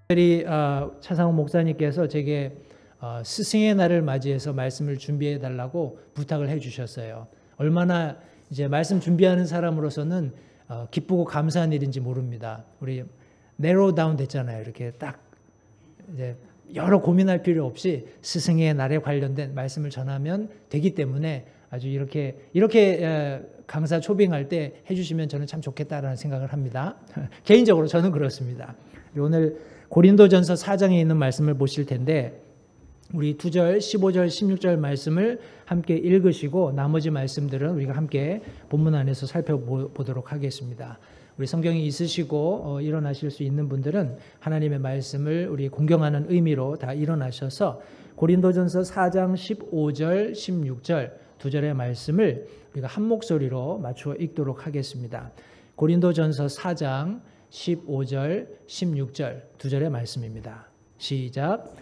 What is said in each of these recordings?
특별히 차상욱 목사님께서 제게 스승의 날을 맞이해서 말씀을 준비해 달라고 부탁을 해 주셨어요. 얼마나 이제 말씀 준비하는 사람으로서는 기쁘고 감사한 일인지 모릅니다. 우리 내로 다운 됐잖아요. 이렇게 딱 이제 여러 고민할 필요 없이 스승의 날에 관련된 말씀을 전하면 되기 때문에 아주 이렇게 강사 초빙할 때 해주시면 저는 참 좋겠다라는 생각을 합니다. 개인적으로 저는 그렇습니다. 오늘 고린도전서 4장에 있는 말씀을 보실 텐데 우리 2절, 15절, 16절 말씀을 함께 읽으시고 나머지 말씀들은 우리가 함께 본문 안에서 살펴보도록 하겠습니다. 우리 성경이 있으시고 일어나실 수 있는 분들은 하나님의 말씀을 우리 공경하는 의미로 다 일어나셔서 고린도전서 4장 15절, 16절 두 절의 말씀을 우리가 한 목소리로 맞추어 읽도록 하겠습니다. 고린도전서 4장 15절, 16절 두 절의 말씀입니다. 시작.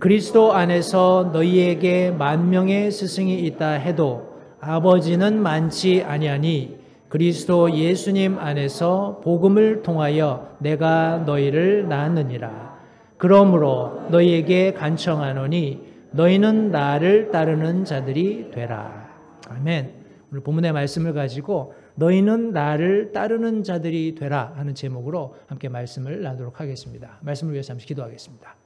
그리스도 안에서 너희에게 만명의 스승이 있다 해도 아버지는 많지 아니하니 그리스도 예수님 안에서 복음을 통하여 내가 너희를 낳았느니라. 그러므로 너희에게 간청하노니 너희는 나를 따르는 자들이 되라. 아멘. 오늘 본문의 말씀을 가지고 너희는 나를 따르는 자들이 되라 하는 제목으로 함께 말씀을 나누도록 하겠습니다. 말씀을 위해서 잠시 기도하겠습니다.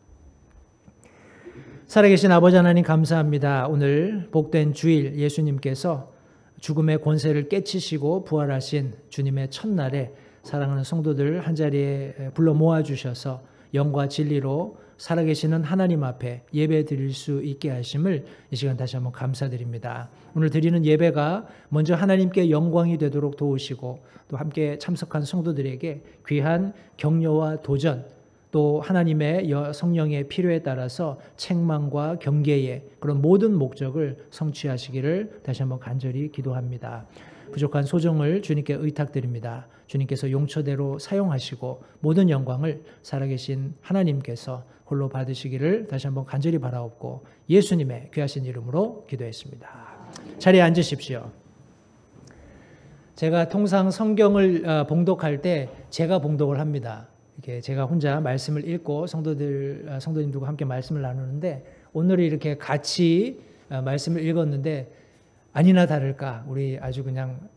살아계신 아버지 하나님 감사합니다. 오늘 복된 주일 예수님께서 죽음의 권세를 깨치시고 부활하신 주님의 첫날에 사랑하는 성도들 한자리에 불러 모아주셔서 영과 진리로 살아계시는 하나님 앞에 예배 드릴 수 있게 하심을 이 시간 다시 한번 감사드립니다. 오늘 드리는 예배가 먼저 하나님께 영광이 되도록 도우시고 또 함께 참석한 성도들에게 귀한 격려와 도전 또 하나님의 성령의 필요에 따라서 책망과 경계의 그런 모든 목적을 성취하시기를 다시 한번 간절히 기도합니다. 부족한 소정을 주님께 의탁드립니다. 주님께서 용처대로 사용하시고 모든 영광을 살아계신 하나님께서 홀로 받으시기를 다시 한번 간절히 바라옵고 예수님의 귀하신 이름으로 기도했습니다. 자리에 앉으십시오. 제가 통상 성경을 봉독할 때 제가 봉독을 합니다. 이렇게 제가 혼자 말씀을 읽고 성도님들과 함께 말씀을 나누는데 오늘 이렇게 같이 말씀을 읽었는데 아니나 다를까 우리 아주 그냥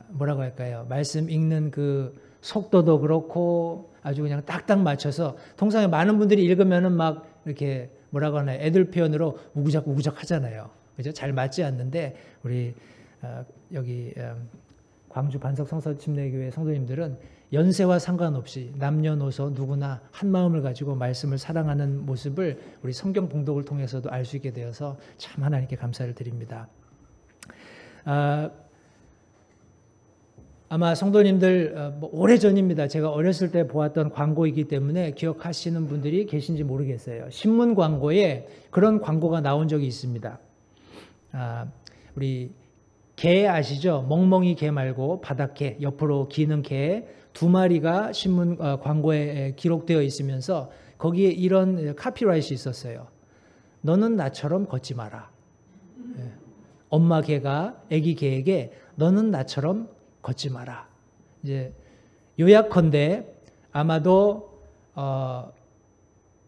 뭐라고 할까요? 말씀 읽는 그 속도도 그렇고 아주 그냥 딱딱 맞춰서 통상에 많은 분들이 읽으면은 막 이렇게 뭐라고 하나요? 애들 표현으로 우구적 하잖아요. 그죠? 잘 맞지 않는데 우리 여기 광주 반석 성서침례교회 성도님들은 연세와 상관없이 남녀노소 누구나 한 마음을 가지고 말씀을 사랑하는 모습을 우리 성경 봉독을 통해서도 알 수 있게 되어서 참 하나님께 감사를 드립니다. 아마 성도님들 오래전입니다. 제가 어렸을 때 보았던 광고이기 때문에 기억하시는 분들이 계신지 모르겠어요. 신문 광고에 그런 광고가 나온 적이 있습니다. 우리 개 아시죠? 멍멍이 개 말고 바닥개, 옆으로 기는 개 두 마리가 신문 광고에 기록되어 있으면서 거기에 이런 카피라이트가 있었어요. 너는 나처럼 걷지 마라. 엄마 개가 아기 개에게 너는 나처럼 걷지 마라. 이제 요약컨대 아마도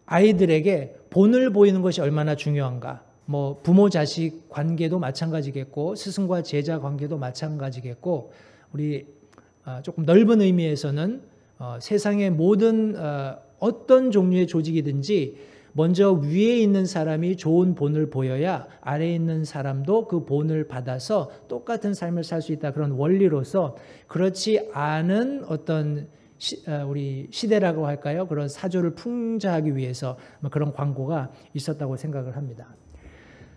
아이들에게 본을 보이는 것이 얼마나 중요한가. 뭐 부모 자식 관계도 마찬가지겠고 스승과 제자 관계도 마찬가지겠고 우리 조금 넓은 의미에서는 세상의 모든 어떤 종류의 조직이든지 먼저 위에 있는 사람이 좋은 본을 보여야 아래에 있는 사람도 그 본을 받아서 똑같은 삶을 살 수 있다. 그런 원리로서 그렇지 않은 어떤 우리 시대라고 할까요? 그런 사조를 풍자하기 위해서 그런 광고가 있었다고 생각을 합니다.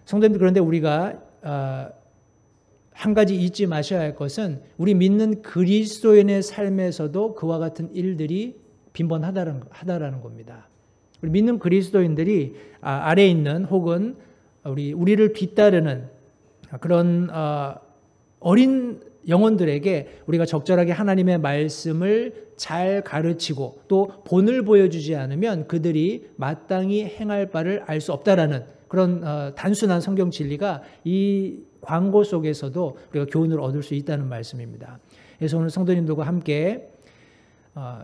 성도님들 그런데 우리가 한 가지 잊지 마셔야 할 것은 우리 믿는 그리스도인의 삶에서도 그와 같은 일들이 빈번하다라는 겁니다. 우리 믿는 그리스도인들이 아래에 있는 혹은 우리를 뒤따르는 그런 어린 영혼들에게 우리가 적절하게 하나님의 말씀을 잘 가르치고 또 본을 보여주지 않으면 그들이 마땅히 행할 바를 알 수 없다라는 그런 단순한 성경 진리가 이 광고 속에서도 우리가 교훈을 얻을 수 있다는 말씀입니다. 그래서 오늘 성도님들과 함께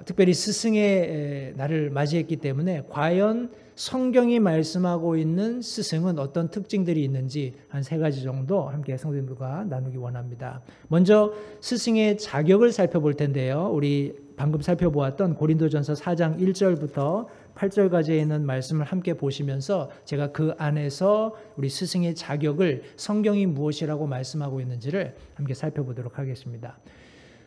특별히 스승의 날을 맞이했기 때문에 과연 성경이 말씀하고 있는 스승은 어떤 특징들이 있는지 한 3가지 정도 함께 성도님들과 나누기 원합니다. 먼저 스승의 자격을 살펴볼 텐데요. 우리 방금 살펴보았던 고린도전서 4장 1절부터 8절까지에 있는 말씀을 함께 보시면서 제가 그 안에서 우리 스승의 자격을 성경이 무엇이라고 말씀하고 있는지를 함께 살펴보도록 하겠습니다.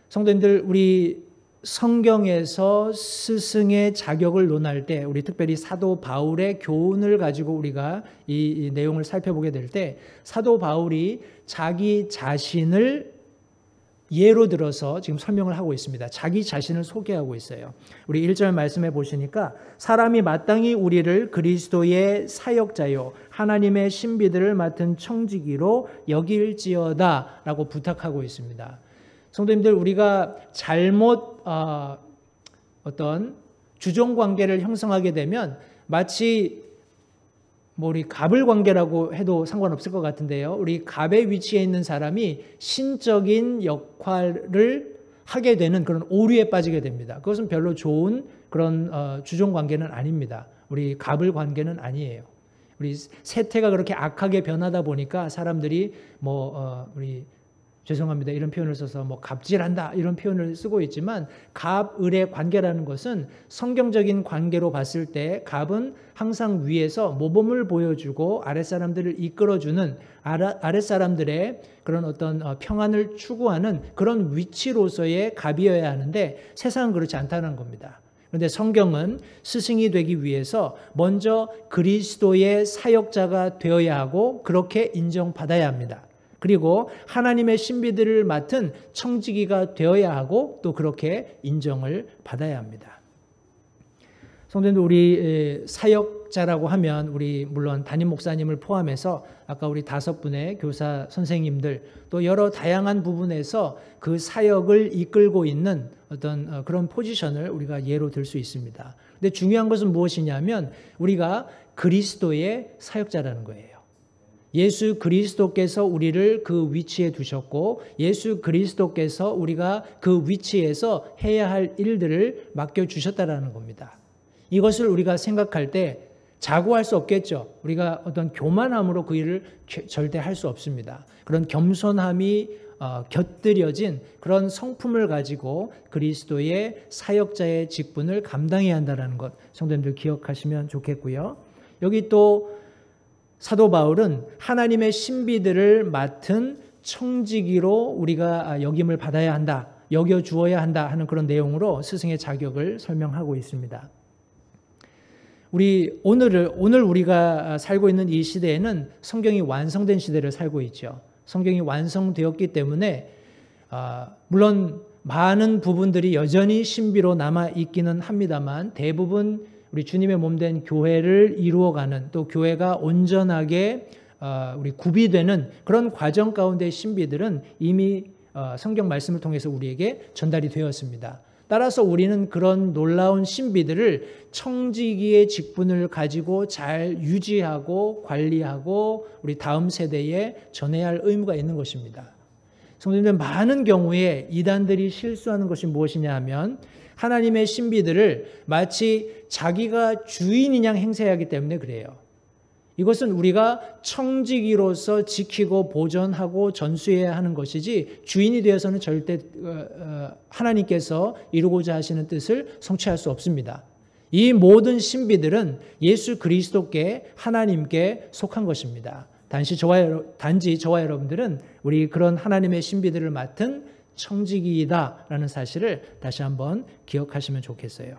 성도님들, 우리 성경에서 스승의 자격을 논할 때 우리 특별히 사도 바울의 교훈을 가지고 우리가 이 내용을 살펴보게 될 때 사도 바울이 자기 자신을 예로 들어서 지금 설명을 하고 있습니다. 자기 자신을 소개하고 있어요. 우리 1절 말씀해 보시니까 사람이 마땅히 우리를 그리스도의 사역자요 하나님의 신비들을 맡은 청지기로 여길지어다 라고 부탁하고 있습니다. 성도님들, 우리가 잘못 어떤 주종관계를 형성하게 되면 마치 우리 갑을 관계라고 해도 상관없을 것 같은데요. 우리 갑의 위치에 있는 사람이 신적인 역할을 하게 되는 그런 오류에 빠지게 됩니다. 그것은 별로 좋은 그런 주종관계는 아닙니다. 우리 갑을 관계는 아니에요. 우리 세태가 그렇게 악하게 변하다 보니까 사람들이 우리 죄송합니다. 이런 표현을 써서 갑질한다 이런 표현을 쓰고 있지만 갑을의 관계라는 것은 성경적인 관계로 봤을 때 갑은 항상 위에서 모범을 보여주고 아랫사람들을 이끌어주는 아랫사람들의 그런 어떤 평안을 추구하는 그런 위치로서의 갑이어야 하는데 세상은 그렇지 않다는 겁니다. 그런데 성경은 스승이 되기 위해서 먼저 그리스도의 사역자가 되어야 하고 그렇게 인정받아야 합니다. 그리고 하나님의 신비들을 맡은 청지기가 되어야 하고 또 그렇게 인정을 받아야 합니다. 성도님들, 우리 사역자라고 하면 우리 물론 담임 목사님을 포함해서 아까 우리 5분의 교사 선생님들 또 여러 다양한 부분에서 그 사역을 이끌고 있는 어떤 그런 포지션을 우리가 예로 들 수 있습니다. 근데 중요한 것은 무엇이냐면 우리가 그리스도의 사역자라는 거예요. 예수 그리스도께서 우리를 그 위치에 두셨고 예수 그리스도께서 우리가 그 위치에서 해야 할 일들을 맡겨주셨다라는 겁니다. 이것을 우리가 생각할 때 자고할 수 없겠죠. 우리가 어떤 교만함으로 그 일을 절대 할 수 없습니다. 그런 겸손함이 곁들여진 그런 성품을 가지고 그리스도의 사역자의 직분을 감당해야 한다는 것 성도님들 기억하시면 좋겠고요. 여기 또 사도 바울은 하나님의 신비들을 맡은 청지기로 우리가 역임을 받아야 한다, 여겨주어야 한다 하는 그런 내용으로 스승의 자격을 설명하고 있습니다. 오늘 우리가 살고 있는 이 시대에는 성경이 완성된 시대를 살고 있죠. 성경이 완성되었기 때문에 물론 많은 부분들이 여전히 신비로 남아 있기는 합니다만 대부분 우리 주님의 몸된 교회를 이루어가는 또 교회가 온전하게 우리 구비되는 그런 과정 가운데 신비들은 이미 성경 말씀을 통해서 우리에게 전달이 되었습니다. 따라서 우리는 그런 놀라운 신비들을 청지기의 직분을 가지고 잘 유지하고 관리하고 우리 다음 세대에 전해야 할 의무가 있는 것입니다. 성도님들, 많은 경우에 이단들이 실수하는 것이 무엇이냐 하면 하나님의 신비들을 마치 자기가 주인인 양 행세하기 때문에 그래요. 이것은 우리가 청지기로서 지키고 보존하고 전수해야 하는 것이지 주인이 되어서는 절대 하나님께서 이루고자 하시는 뜻을 성취할 수 없습니다. 이 모든 신비들은 예수 그리스도께 하나님께 속한 것입니다. 단지 저와 여러분들은 우리 그런 하나님의 신비들을 맡은 청지기이다라는 사실을 다시 한번 기억하시면 좋겠어요.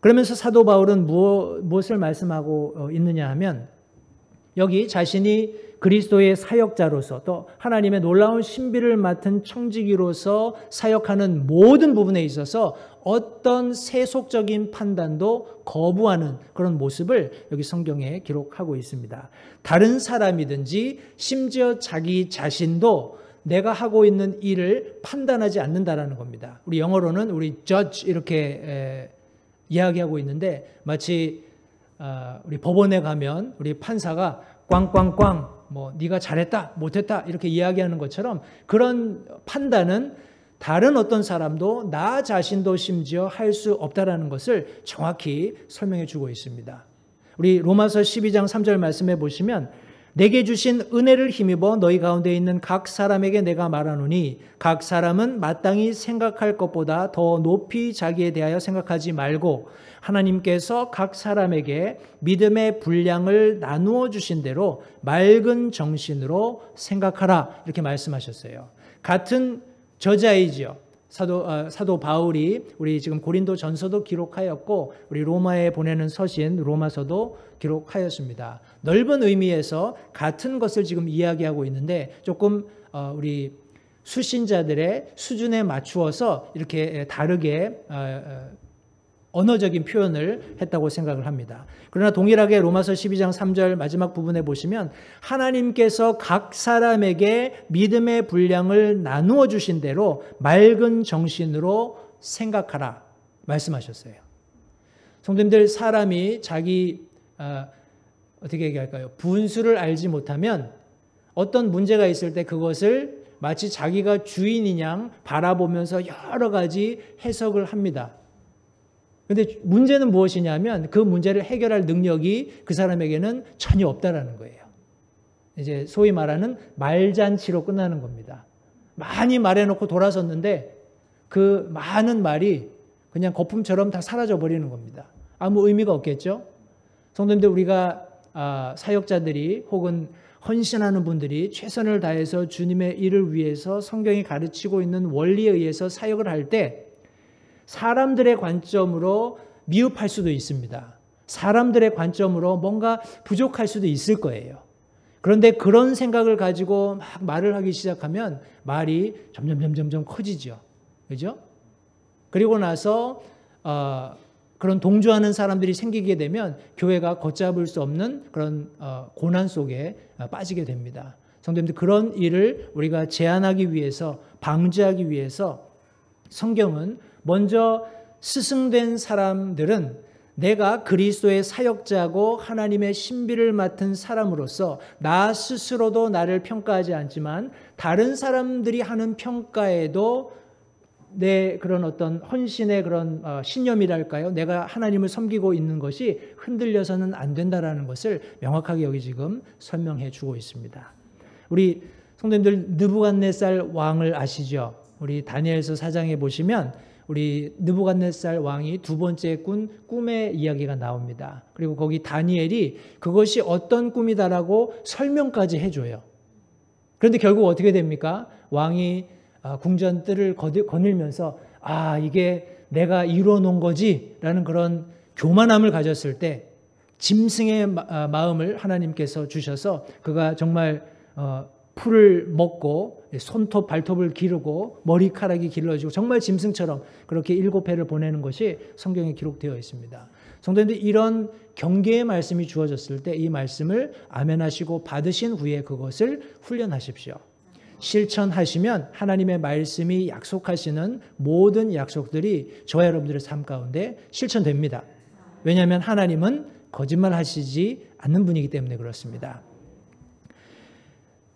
그러면서 사도 바울은 무엇을 말씀하고 있느냐 하면 여기 자신이 그리스도의 사역자로서 또 하나님의 놀라운 신비를 맡은 청지기로서 사역하는 모든 부분에 있어서 어떤 세속적인 판단도 거부하는 그런 모습을 여기 성경에 기록하고 있습니다. 다른 사람이든지 심지어 자기 자신도 내가 하고 있는 일을 판단하지 않는다라는 겁니다. 우리 영어로는 우리 judge 이렇게 이야기하고 있는데 마치 우리 법원에 가면 우리 판사가 꽝꽝꽝 뭐 네가 잘했다 못했다 이렇게 이야기하는 것처럼 그런 판단은 다른 어떤 사람도 나 자신도 심지어 할 수 없다라는 것을 정확히 설명해 주고 있습니다. 우리 로마서 12장 3절 말씀해 보시면 내게 주신 은혜를 힘입어 너희 가운데 있는 각 사람에게 내가 말하노니 각 사람은 마땅히 생각할 것보다 더 높이 자기에 대하여 생각하지 말고 하나님께서 각 사람에게 믿음의 분량을 나누어 주신 대로 맑은 정신으로 생각하라 이렇게 말씀하셨어요. 같은 저자이지요. 사도 바울이 우리 지금 고린도 전서도 기록하였고 우리 로마에 보내는 서신 로마서도 기록하였습니다. 넓은 의미에서 같은 것을 지금 이야기하고 있는데 조금 우리 수신자들의 수준에 맞추어서 이렇게 다르게 언어적인 표현을 했다고 생각을 합니다. 그러나 동일하게 로마서 12장 3절 마지막 부분에 보시면 하나님께서 각 사람에게 믿음의 분량을 나누어 주신 대로 맑은 정신으로 생각하라 말씀하셨어요. 성도님들 사람이 자기 어떻게 얘기할까요? 분수를 알지 못하면 어떤 문제가 있을 때 그것을 마치 자기가 주인인 양 바라보면서 여러 가지 해석을 합니다. 그런데 문제는 무엇이냐면 그 문제를 해결할 능력이 그 사람에게는 전혀 없다라는 거예요. 이제 소위 말하는 말잔치로 끝나는 겁니다. 많이 말해놓고 돌아섰는데 그 많은 말이 그냥 거품처럼 다 사라져 버리는 겁니다. 아무 의미가 없겠죠? 성도님들 우리가 사역자들이 혹은 헌신하는 분들이 최선을 다해서 주님의 일을 위해서 성경이 가르치고 있는 원리에 의해서 사역을 할 때 사람들의 관점으로 미흡할 수도 있습니다. 사람들의 관점으로 뭔가 부족할 수도 있을 거예요. 그런데 그런 생각을 가지고 막 말을 하기 시작하면 말이 점점 커지죠. 그죠? 그리고 나서 그런 동조하는 사람들이 생기게 되면 교회가 걷잡을 수 없는 그런 고난 속에 빠지게 됩니다. 성도님들 그런 일을 우리가 제한하기 위해서 방지하기 위해서 성경은 먼저 스승된 사람들은 내가 그리스도의 사역자고 하나님의 신비를 맡은 사람으로서 나 스스로도 나를 평가하지 않지만 다른 사람들이 하는 평가에도 내 그런 어떤 헌신의 그런 신념이랄까요? 내가 하나님을 섬기고 있는 것이 흔들려서는 안 된다라는 것을 명확하게 여기 지금 설명해 주고 있습니다. 우리 성도님들 느부갓네살 왕을 아시죠? 우리 다니엘서 4장에 보시면 우리 느부갓네살 왕이 두 번째 꾼 꿈의 이야기가 나옵니다. 그리고 거기 다니엘이 그것이 어떤 꿈이다라고 설명까지 해줘요. 그런데 결국 어떻게 됩니까? 왕이 궁전뜰을 거닐면서 이게 내가 이루어 놓은 거지 라는 그런 교만함을 가졌을 때 짐승의 마음을 하나님께서 주셔서 그가 정말 풀을 먹고 손톱 발톱을 기르고 머리카락이 길러지고 정말 짐승처럼 그렇게 7회를 보내는 것이 성경에 기록되어 있습니다. 성도님들 이런 경계의 말씀이 주어졌을 때 이 말씀을 아멘하시고 받으신 후에 그것을 훈련하십시오. 실천하시면 하나님의 말씀이 약속하시는 모든 약속들이 저와 여러분들의 삶 가운데 실천됩니다. 왜냐하면 하나님은 거짓말하시지 않는 분이기 때문에 그렇습니다.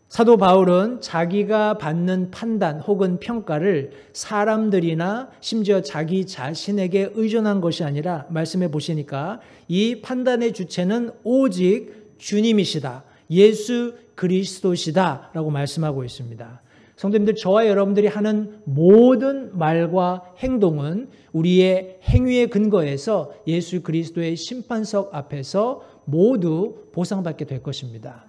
사도 바울은 자기가 받는 판단 혹은 평가를 사람들이나 심지어 자기 자신에게 의존한 것이 아니라 말씀해 보시니까 이 판단의 주체는 오직 주님이시다. 예수 그리스도시다 라고 말씀하고 있습니다. 성도님들 저와 여러분들이 하는 모든 말과 행동은 우리의 행위의 근거에서 예수 그리스도의 심판석 앞에서 모두 보상받게 될 것입니다.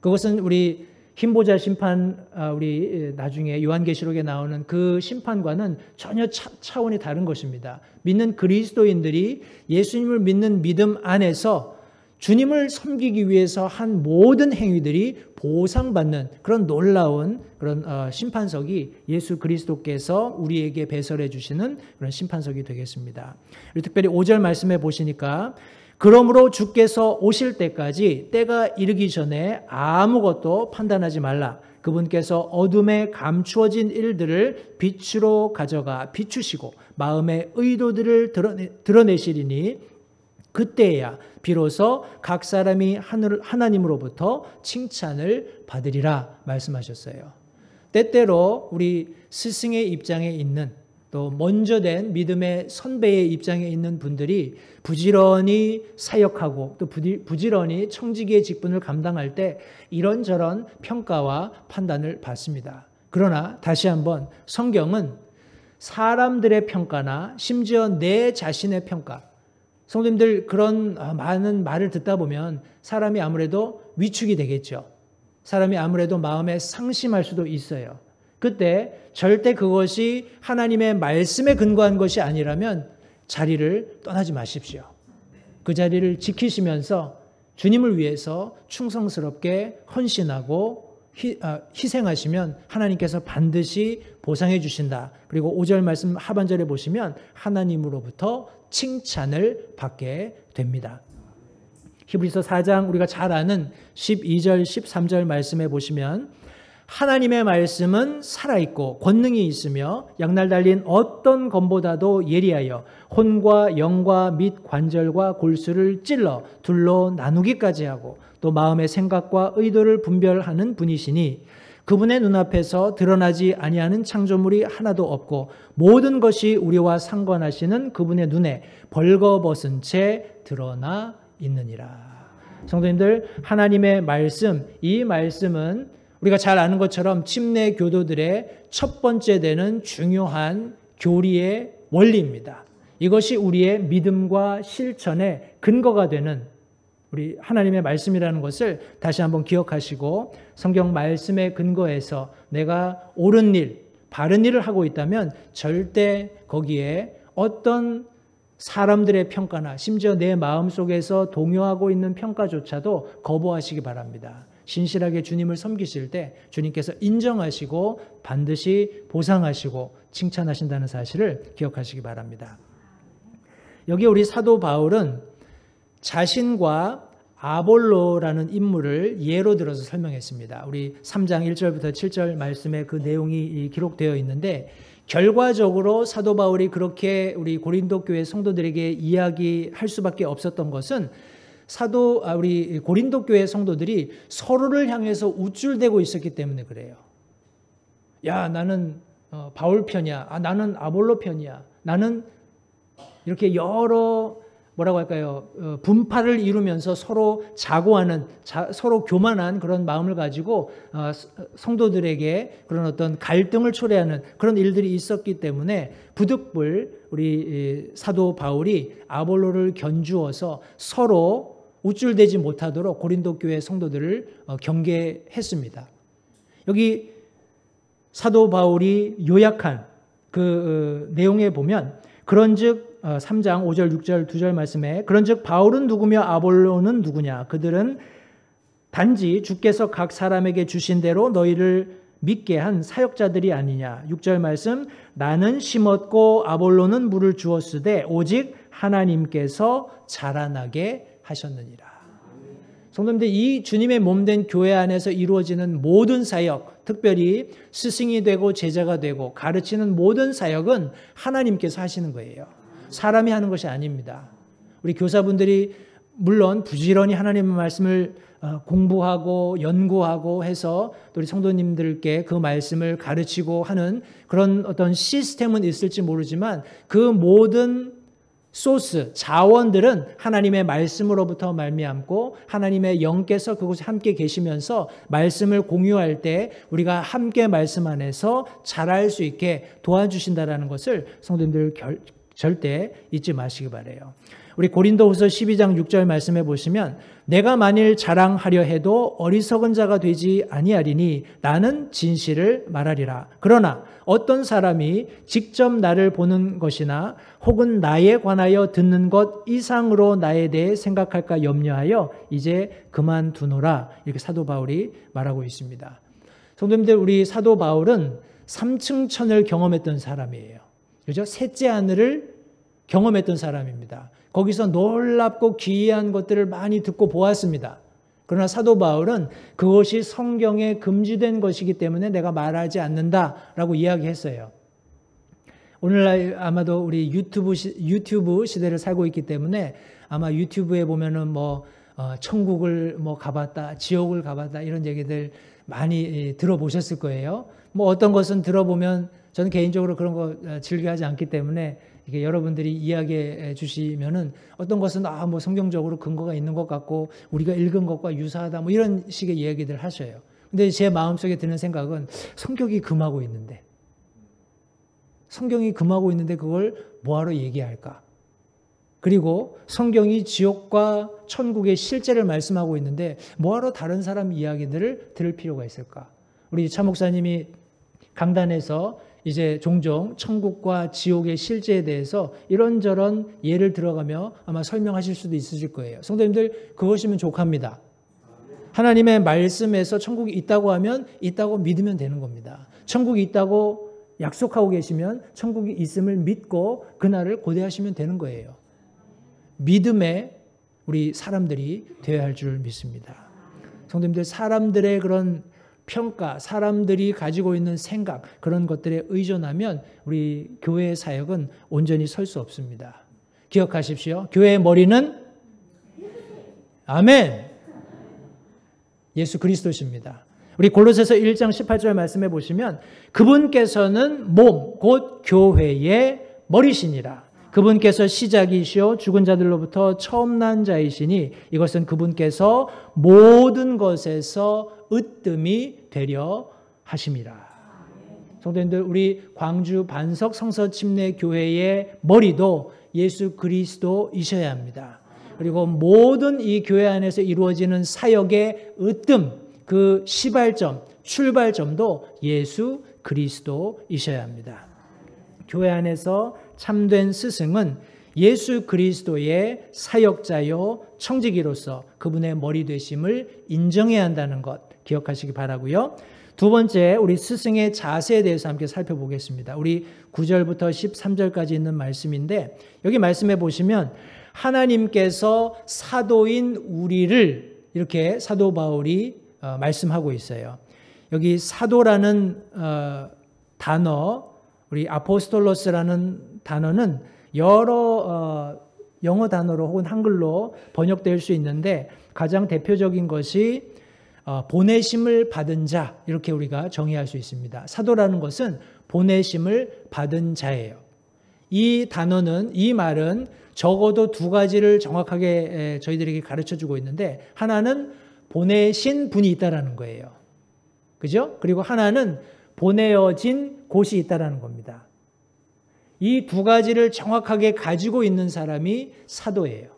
그것은 우리 흰보자 심판 우리 나중에 요한계시록에 나오는 그 심판과는 전혀 차원이 다른 것입니다. 믿는 그리스도인들이 예수님을 믿는 믿음 안에서 주님을 섬기기 위해서 한 모든 행위들이 보상받는 그런 놀라운 그런 심판석이 예수 그리스도께서 우리에게 배설해 주시는 그런 심판석이 되겠습니다. 특별히 5절 말씀해 보시니까 그러므로 주께서 오실 때까지 때가 이르기 전에 아무것도 판단하지 말라. 그분께서 어둠에 감추어진 일들을 빛으로 가져가 비추시고 마음의 의도들을 드러내시리니 그때야 비로소 각 사람이 하나님으로부터 칭찬을 받으리라 말씀하셨어요. 때때로 우리 스승의 입장에 있는, 또 먼저 된 믿음의 선배의 입장에 있는 분들이 부지런히 사역하고 또 부지런히 청지기의 직분을 감당할 때 이런저런 평가와 판단을 받습니다. 그러나 다시 한번 성경은 사람들의 평가나 심지어 내 자신의 평가, 성도님들 그런 많은 말을 듣다 보면 사람이 아무래도 위축이 되겠죠. 사람이 아무래도 마음에 상심할 수도 있어요. 그때 절대 그것이 하나님의 말씀에 근거한 것이 아니라면 자리를 떠나지 마십시오. 그 자리를 지키시면서 주님을 위해서 충성스럽게 헌신하고 희생하시면 하나님께서 반드시 보상해 주신다. 그리고 5절 말씀 하반절에 보시면 하나님으로부터 칭찬을 받게 됩니다. 히브리서 4장 우리가 잘 아는 12절 13절 말씀에 보시면 하나님의 말씀은 살아있고 권능이 있으며 양날 달린 어떤 검보다도 예리하여 혼과 영과 및 관절과 골수를 찔러 둘로 나누기까지 하고 또 마음의 생각과 의도를 분별하는 분이시니 그분의 눈앞에서 드러나지 아니하는 창조물이 하나도 없고 모든 것이 우리와 상관하시는 그분의 눈에 벌거벗은 채 드러나 있느니라. 성도님들, 하나님의 말씀, 이 말씀은 우리가 잘 아는 것처럼 침례 교도들의 첫 번째 되는 중요한 교리의 원리입니다. 이것이 우리의 믿음과 실천의 근거가 되는 우리 하나님의 말씀이라는 것을 다시 한번 기억하시고 성경 말씀의 근거에서 내가 옳은 일, 바른 일을 하고 있다면 절대 거기에 어떤 사람들의 평가나 심지어 내 마음속에서 동요하고 있는 평가조차도 거부하시기 바랍니다. 신실하게 주님을 섬기실 때 주님께서 인정하시고 반드시 보상하시고 칭찬하신다는 사실을 기억하시기 바랍니다. 여기 우리 사도 바울은 자신과 아볼로라는 인물을 예로 들어서 설명했습니다. 우리 3장 1절부터 7절 말씀에 그 내용이 기록되어 있는데 결과적으로 사도 바울이 그렇게 우리 고린도 교회 성도들에게 이야기할 수밖에 없었던 것은 우리 고린도 교회 성도들이 서로를 향해서 우쭐대고 있었기 때문에 그래요. 야, 나는 바울 편이야. 나는 아볼로 편이야. 나는 이렇게 여러 뭐라고 할까요? 분파를 이루면서 서로 자고하는, 서로 교만한 그런 마음을 가지고 성도들에게 그런 어떤 갈등을 초래하는 그런 일들이 있었기 때문에 부득불 우리 사도 바울이 아볼로를 견주어서 서로 우쭐대지 못하도록 고린도 교회 성도들을 경계했습니다. 여기 사도 바울이 요약한 그 내용에 보면 그런즉 3장 5절 6절 2절 말씀에 그런즉 바울은 누구며 아볼로는 누구냐 그들은 단지 주께서 각 사람에게 주신 대로 너희를 믿게 한 사역자들이 아니냐. 6절 말씀 나는 심었고 아볼로는 물을 주었으되 오직 하나님께서 자라나게 하셨느니라. 성도님들, 이 주님의 몸된 교회 안에서 이루어지는 모든 사역, 특별히 스승이 되고 제자가 되고 가르치는 모든 사역은 하나님께서 하시는 거예요. 사람이 하는 것이 아닙니다. 우리 교사분들이 물론 부지런히 하나님의 말씀을 공부하고 연구하고 해서 또 우리 성도님들께 그 말씀을 가르치고 하는 그런 어떤 시스템은 있을지 모르지만 그 모든 소스, 자원들은 하나님의 말씀으로부터 말미암고 하나님의 영께서 그곳에 함께 계시면서 말씀을 공유할 때 우리가 함께 말씀 안에서 자랄 수 있게 도와주신다라는 것을 성도님들 절대 잊지 마시기 바라요. 우리 고린도후서 12장 6절 말씀해 보시면 내가 만일 자랑하려 해도 어리석은 자가 되지 아니하리니 나는 진실을 말하리라. 그러나 어떤 사람이 직접 나를 보는 것이나 혹은 나에 관하여 듣는 것 이상으로 나에 대해 생각할까 염려하여 이제 그만두노라. 이렇게 사도 바울이 말하고 있습니다. 성도님들, 우리 사도 바울은 3층 천을 경험했던 사람이에요. 그죠? 셋째 하늘을 경험했던 사람입니다. 거기서 놀랍고 기이한 것들을 많이 듣고 보았습니다. 그러나 사도 바울은 그것이 성경에 금지된 것이기 때문에 내가 말하지 않는다라고 이야기했어요. 오늘날 아마도 우리 유튜브 시대를 살고 있기 때문에 아마 유튜브에 보면은 뭐 천국을 뭐 가봤다, 지옥을 가봤다 이런 얘기들 많이 들어보셨을 거예요. 뭐 어떤 것은 들어보면 저는 개인적으로 그런 거 즐겨하지 않기 때문에 이게 여러분들이 이야기해 주시면은 어떤 것은 뭐 성경적으로 근거가 있는 것 같고 우리가 읽은 것과 유사하다 뭐 이런 식의 이야기들 하셔요. 근데 제 마음속에 드는 생각은 성경이 금하고 있는데 그걸 뭐하러 얘기할까? 그리고 성경이 지옥과 천국의 실제를 말씀하고 있는데 뭐하러 다른 사람 이야기들을 들을 필요가 있을까? 우리 차 목사님이 강단에서 이제 종종 천국과 지옥의 실제에 대해서 이런저런 예를 들어가며 아마 설명하실 수도 있으실 거예요. 성도님들 그것이면 족합니다. 하나님의 말씀에서 천국이 있다고 하면 있다고 믿으면 되는 겁니다. 천국이 있다고 약속하고 계시면 천국이 있음을 믿고 그날을 고대하시면 되는 거예요. 믿음에 우리 사람들이 되어야 할 줄 믿습니다. 성도님들 사람들의 그런 평가, 사람들이 가지고 있는 생각 그런 것들에 의존하면 우리 교회의 사역은 온전히 설 수 없습니다. 기억하십시오. 교회의 머리는 아멘. 예수 그리스도십니다. 우리 골로새서 1장 18절 말씀해 보시면 그분께서는 몸, 곧 교회의 머리시니라. 그분께서 시작이시오 죽은 자들로부터 처음 난 자이시니 이것은 그분께서 모든 것에서 으뜸이 되려 하심이라. 성도님들 우리 광주 반석 성서침례 교회의 머리도 예수 그리스도이셔야 합니다. 그리고 모든 이 교회 안에서 이루어지는 사역의 으뜸, 그 시발점, 출발점도 예수 그리스도이셔야 합니다. 교회 안에서 참된 스승은 예수 그리스도의 사역자요 청지기로서 그분의 머리 되심을 인정해야 한다는 것 기억하시기 바라고요. 두 번째 우리 스승의 자세에 대해서 함께 살펴보겠습니다. 우리 9절부터 13절까지 있는 말씀인데 여기 말씀해 보시면 하나님께서 사도인 우리를 이렇게 사도 바울이 말씀하고 있어요. 여기 사도라는 단어, 우리 아포스톨로스라는 단어는 여러 영어 단어로 혹은 한글로 번역될 수 있는데 가장 대표적인 것이 보내심을 받은 자 이렇게 우리가 정의할 수 있습니다. 사도라는 것은 보내심을 받은 자예요. 이 단어는 이 말은 적어도 두 가지를 정확하게 저희들에게 가르쳐주고 있는데 하나는 보내신 분이 있다라는 거예요. 그죠? 그리고 하나는 보내어진 곳이 있다라는 겁니다. 이 두 가지를 정확하게 가지고 있는 사람이 사도예요.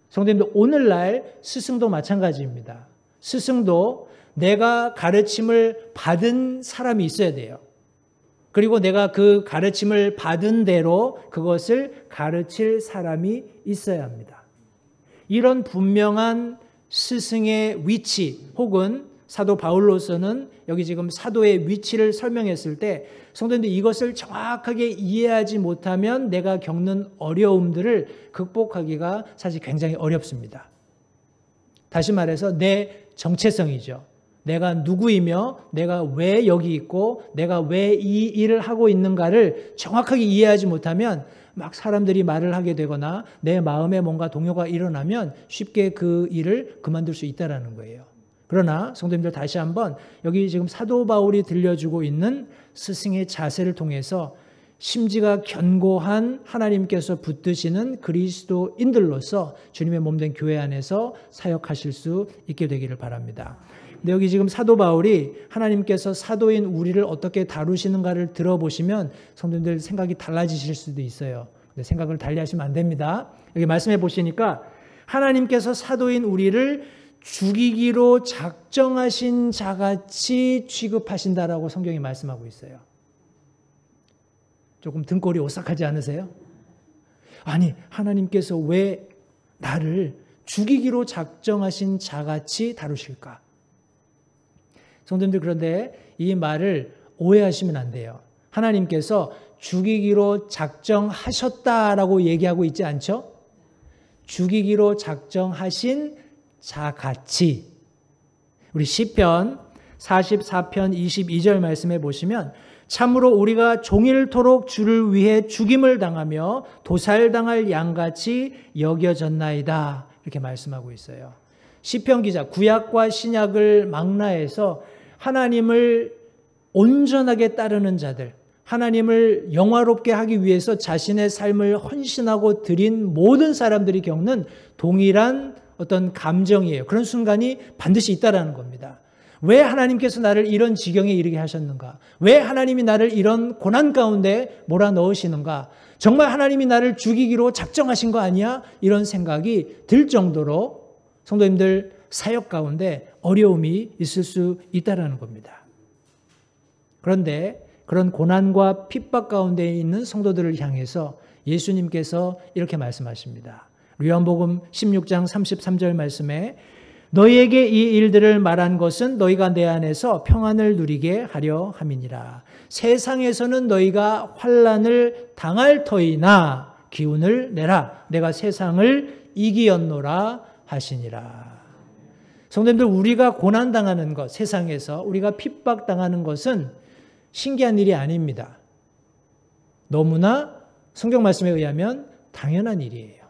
성도님들 오늘날 스승도 마찬가지입니다. 스승도 내가 가르침을 받은 사람이 있어야 돼요. 그리고 내가 그 가르침을 받은 대로 그것을 가르칠 사람이 있어야 합니다. 이런 분명한 스승의 위치 혹은 사도 바울로서는 여기 지금 사도의 위치를 설명했을 때 성도님들 이것을 정확하게 이해하지 못하면 내가 겪는 어려움들을 극복하기가 사실 굉장히 어렵습니다. 다시 말해서 내 정체성이죠. 내가 누구이며 내가 왜 여기 있고 내가 왜 이 일을 하고 있는가를 정확하게 이해하지 못하면 막 사람들이 말을 하게 되거나 내 마음에 뭔가 동요가 일어나면 쉽게 그 일을 그만둘 수 있다는 거예요. 그러나 성도님들 다시 한번 여기 지금 사도 바울이 들려주고 있는 스승의 자세를 통해서 심지가 견고한 하나님께서 붙드시는 그리스도인들로서 주님의 몸된 교회 안에서 사역하실 수 있게 되기를 바랍니다. 근데 여기 지금 사도 바울이 하나님께서 사도인 우리를 어떻게 다루시는가를 들어보시면 성도님들 생각이 달라지실 수도 있어요. 근데 생각을 달리하시면 안 됩니다. 여기 말씀해 보시니까 하나님께서 사도인 우리를 죽이기로 작정하신 자같이 취급하신다라고 성경이 말씀하고 있어요. 조금 등골이 오싹하지 않으세요? 아니, 하나님께서 왜 나를 죽이기로 작정하신 자같이 다루실까? 성도님들 그런데 이 말을 오해하시면 안 돼요. 하나님께서 죽이기로 작정하셨다라고 얘기하고 있지 않죠? 죽이기로 작정하신 자같이. 우리 시편 44편 22절 말씀에 보시면 참으로 우리가 종일토록 주를 위해 죽임을 당하며 도살당할 양같이 여겨졌나이다. 이렇게 말씀하고 있어요. 시편 기자 구약과 신약을 망라해서 하나님을 온전하게 따르는 자들, 하나님을 영화롭게 하기 위해서 자신의 삶을 헌신하고 드린 모든 사람들이 겪는 동일한 어떤 감정이에요. 그런 순간이 반드시 있다라는 겁니다. 왜 하나님께서 나를 이런 지경에 이르게 하셨는가? 왜 하나님이 나를 이런 고난 가운데 몰아넣으시는가? 정말 하나님이 나를 죽이기로 작정하신 거 아니야? 이런 생각이 들 정도로 성도님들 사역 가운데 어려움이 있을 수 있다라는 겁니다. 그런데 그런 고난과 핍박 가운데 있는 성도들을 향해서 예수님께서 이렇게 말씀하십니다. 요한복음 16장 33절 말씀에 너희에게 이 일들을 말한 것은 너희가 내 안에서 평안을 누리게 하려 함이니라. 세상에서는 너희가 환난을 당할 터이나 기운을 내라. 내가 세상을 이기었노라 하시니라. 성도님들, 우리가 고난당하는 것, 세상에서 우리가 핍박당하는 것은 신기한 일이 아닙니다. 너무나 성경 말씀에 의하면 당연한 일이에요.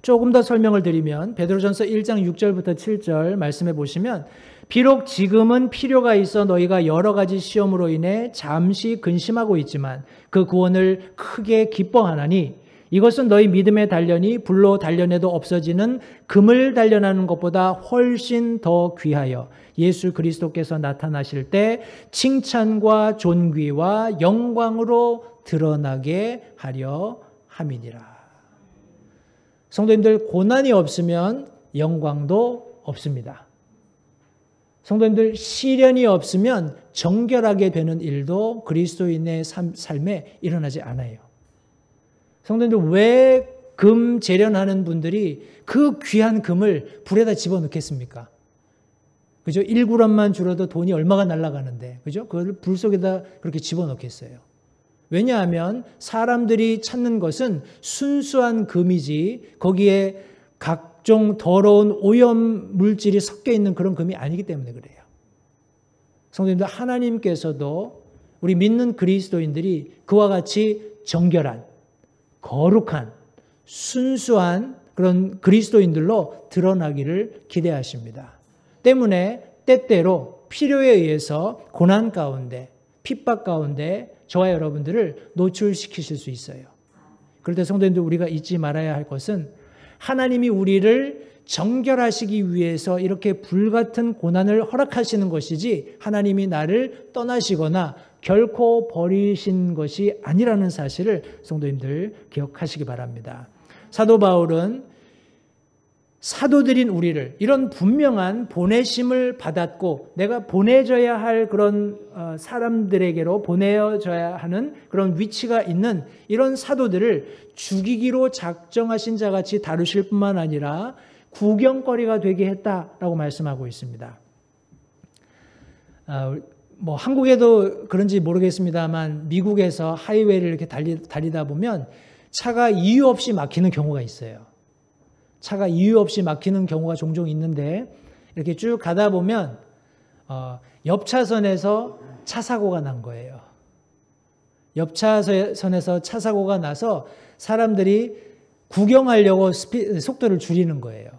조금 더 설명을 드리면 베드로전서 1장 6절부터 7절 말씀해 보시면 비록 지금은 필요가 있어 너희가 여러 가지 시험으로 인해 잠시 근심하고 있지만 그 구원을 크게 기뻐하나니 이것은 너희 믿음의 단련이 불로 단련해도 없어지는 금을 단련하는 것보다 훨씬 더 귀하여 예수 그리스도께서 나타나실 때 칭찬과 존귀와 영광으로 드러나게 하려 함이니라. 성도님들, 고난이 없으면 영광도 없습니다. 성도님들, 시련이 없으면 정결하게 되는 일도 그리스도인의 삶에 일어나지 않아요. 성도님들, 왜 금 재련하는 분들이 그 귀한 금을 불에다 집어넣겠습니까? 그죠? 1g만 줄어도 돈이 얼마가 날아가는데, 그죠? 그걸 불 속에다 그렇게 집어넣겠어요. 왜냐하면 사람들이 찾는 것은 순수한 금이지 거기에 각종 더러운 오염 물질이 섞여 있는 그런 금이 아니기 때문에 그래요. 성도님들, 하나님께서도 우리 믿는 그리스도인들이 그와 같이 정결한, 거룩한, 순수한 그런 그리스도인들로 드러나기를 기대하십니다. 때문에 때때로 필요에 의해서 고난 가운데, 핍박 가운데 저와 여러분들을 노출시키실 수 있어요. 그럴 때 성도님들, 우리가 잊지 말아야 할 것은 하나님이 우리를 정결하시기 위해서 이렇게 불같은 고난을 허락하시는 것이지 하나님이 나를 떠나시거나 결코 버리신 것이 아니라는 사실을 성도님들 기억하시기 바랍니다. 사도 바울은 사도들인 우리를 이런 분명한 보내심을 받았고 내가 보내져야 할 그런 사람들에게로 보내져야 하는 그런 위치가 있는 이런 사도들을 죽이기로 작정하신 자같이 다루실 뿐만 아니라 구경거리가 되게 했다라고 말씀하고 있습니다. 한국에도 그런지 모르겠습니다만 미국에서 하이웨이를 이렇게 달리다 보면 차가 이유 없이 막히는 경우가 있어요. 차가 이유 없이 막히는 경우가 종종 있는데 이렇게 쭉 가다 보면 옆 차선에서 차 사고가 난 거예요. 옆 차선에서 차 사고가 나서 사람들이 구경하려고 속도를 줄이는 거예요.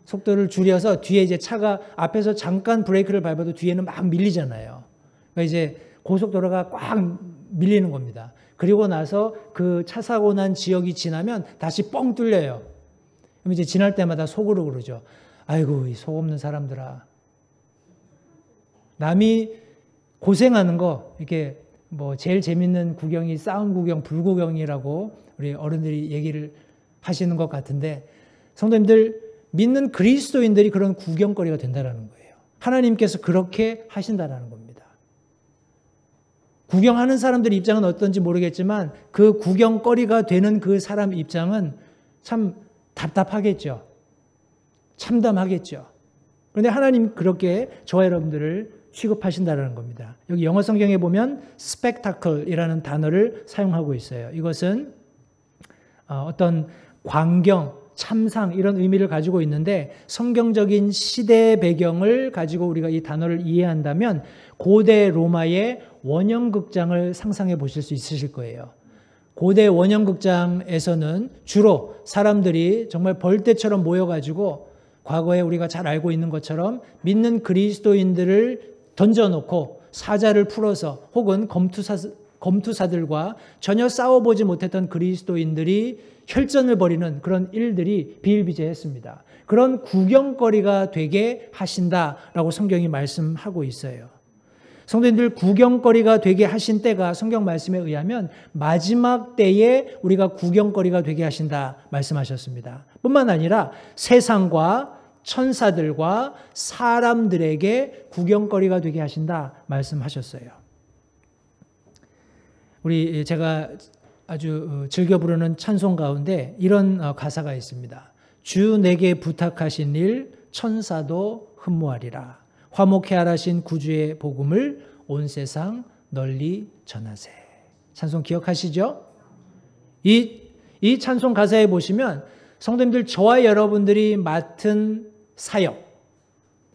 속도를 줄여서 뒤에 이제 차가 앞에서 잠깐 브레이크를 밟아도 뒤에는 막 밀리잖아요. 그러니까 이제 고속도로가 꽉 밀리는 겁니다. 그리고 나서 그 차 사고 난 지역이 지나면 다시 뻥 뚫려요. 그럼 이제 지날 때마다 속으로 그러죠. 아이고, 이 속 없는 사람들아. 남이 고생하는 거, 이렇게 제일 재밌는 구경이 싸움 구경, 불구경이라고 우리 어른들이 얘기를 하시는 것 같은데, 성도님들, 믿는 그리스도인들이 그런 구경거리가 된다는 거예요. 하나님께서 그렇게 하신다는 겁니다. 구경하는 사람들 입장은 어떤지 모르겠지만 그 구경거리가 되는 그 사람 입장은 참 답답하겠죠. 참담하겠죠. 그런데 하나님 그렇게 저와 여러분들을 취급하신다는 겁니다. 여기 영어 성경에 보면 spectacle이라는 단어를 사용하고 있어요. 이것은 어떤 광경, 참상 이런 의미를 가지고 있는데 성경적인 시대 배경을 가지고 우리가 이 단어를 이해한다면 고대 로마의 원형극장을 상상해 보실 수 있으실 거예요. 고대 원형극장에서는 주로 사람들이 정말 벌떼처럼 모여가지고 과거에 우리가 잘 알고 있는 것처럼 믿는 그리스도인들을 던져놓고 사자를 풀어서 혹은 검투사들과 전혀 싸워보지 못했던 그리스도인들이 혈전을 벌이는 그런 일들이 비일비재했습니다. 그런 구경거리가 되게 하신다라고 성경이 말씀하고 있어요. 성도님들, 구경거리가 되게 하신 때가 성경 말씀에 의하면 마지막 때에 우리가 구경거리가 되게 하신다 말씀하셨습니다. 뿐만 아니라 세상과 천사들과 사람들에게 구경거리가 되게 하신다 말씀하셨어요. 제가 아주 즐겨 부르는 찬송 가운데 이런 가사가 있습니다. 주 내게 부탁하신 일 천사도 흠모하리라. 화목해 하라신 구주의 복음을 온 세상 널리 전하세. 찬송 기억하시죠? 이 찬송 가사에 보시면 성도님들, 저와 여러분들이 맡은 사역,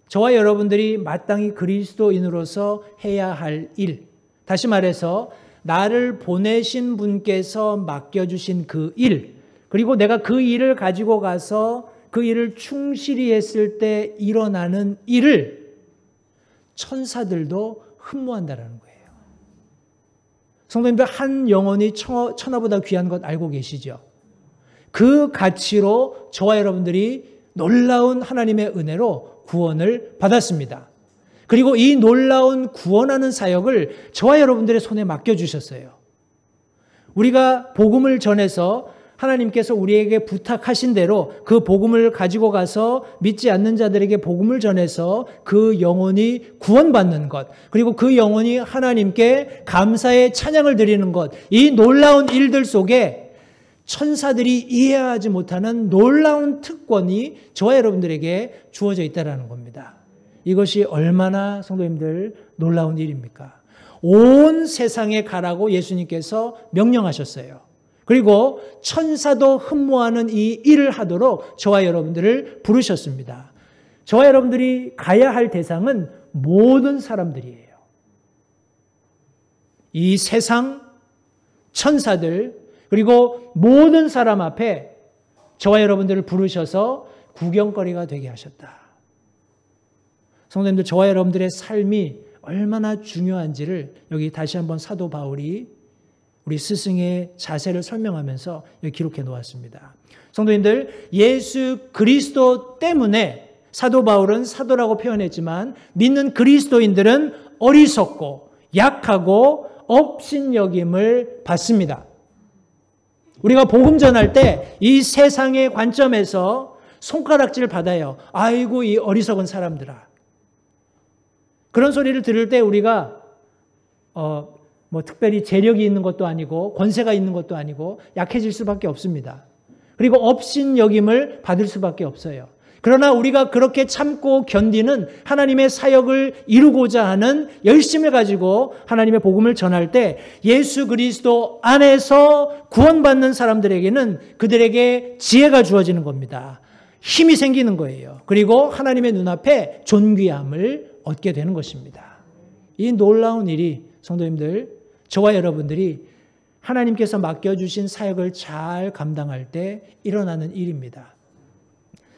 저와 여러분들이 마땅히 그리스도인으로서 해야 할 일, 다시 말해서 나를 보내신 분께서 맡겨주신 그 일, 그리고 내가 그 일을 가지고 가서 그 일을 충실히 했을 때 일어나는 일을 천사들도 흠모한다라는 거예요. 성도님들, 한 영혼이 천하보다 귀한 것 알고 계시죠? 그 가치로 저와 여러분들이 놀라운 하나님의 은혜로 구원을 받았습니다. 그리고 이 놀라운 구원하는 사역을 저와 여러분들의 손에 맡겨주셨어요. 우리가 복음을 전해서 하나님께서 우리에게 부탁하신 대로 그 복음을 가지고 가서 믿지 않는 자들에게 복음을 전해서 그 영혼이 구원받는 것, 그리고 그 영혼이 하나님께 감사의 찬양을 드리는 것, 이 놀라운 일들 속에 천사들이 이해하지 못하는 놀라운 특권이 저와 여러분들에게 주어져 있다는 겁니다. 이것이 얼마나 성도님들 놀라운 일입니까? 온 세상에 가라고 예수님께서 명령하셨어요. 그리고 천사도 흠모하는 이 일을 하도록 저와 여러분들을 부르셨습니다. 저와 여러분들이 가야 할 대상은 모든 사람들이에요. 이 세상, 천사들, 그리고 모든 사람 앞에 저와 여러분들을 부르셔서 구경거리가 되게 하셨다. 성도님들, 저와 여러분들의 삶이 얼마나 중요한지를 여기 다시 한번 사도 바울이 우리 스승의 자세를 설명하면서 여기 기록해 놓았습니다. 성도님들, 예수 그리스도 때문에 사도 바울은 사도라고 표현했지만 믿는 그리스도인들은 어리석고 약하고 업신여김을 받습니다. 우리가 복음 전할 때 이 세상의 관점에서 손가락질 받아요. 아이고, 이 어리석은 사람들아. 그런 소리를 들을 때 우리가 특별히 재력이 있는 것도 아니고 권세가 있는 것도 아니고 약해질 수밖에 없습니다. 그리고 업신여김을 받을 수밖에 없어요. 그러나 우리가 그렇게 참고 견디는 하나님의 사역을 이루고자 하는 열심을 가지고 하나님의 복음을 전할 때 예수 그리스도 안에서 구원받는 사람들에게는 그들에게 지혜가 주어지는 겁니다. 힘이 생기는 거예요. 그리고 하나님의 눈앞에 존귀함을 얻게 되는 것입니다. 이 놀라운 일이 성도님들, 저와 여러분들이 하나님께서 맡겨주신 사역을 잘 감당할 때 일어나는 일입니다.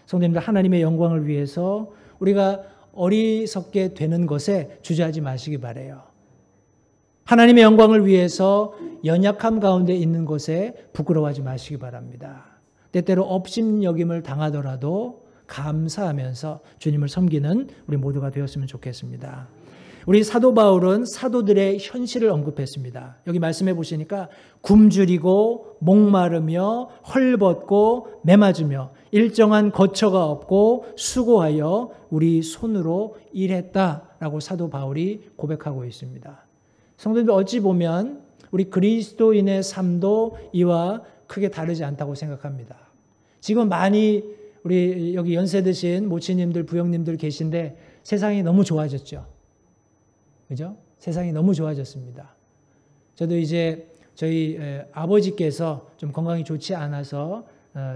성도님들, 하나님의 영광을 위해서 우리가 어리석게 되는 것에 주저하지 마시기 바라요. 하나님의 영광을 위해서 연약함 가운데 있는 것에 부끄러워하지 마시기 바랍니다. 때때로 업신여김을 당하더라도 감사하면서 주님을 섬기는 우리 모두가 되었으면 좋겠습니다. 우리 사도 바울은 사도들의 현실을 언급했습니다. 여기 말씀해 보시니까 굶주리고 목마르며 헐벗고 매맞으며 일정한 거처가 없고 수고하여 우리 손으로 일했다라고 사도 바울이 고백하고 있습니다. 성도님들, 어찌 보면 우리 그리스도인의 삶도 이와 크게 다르지 않다고 생각합니다. 지금 많이 우리 여기 연세 드신 모치님들, 부형님들 계신데 세상이 너무 좋아졌죠. 그죠? 세상이 너무 좋아졌습니다. 저도 이제 저희 아버지께서 좀 건강이 좋지 않아서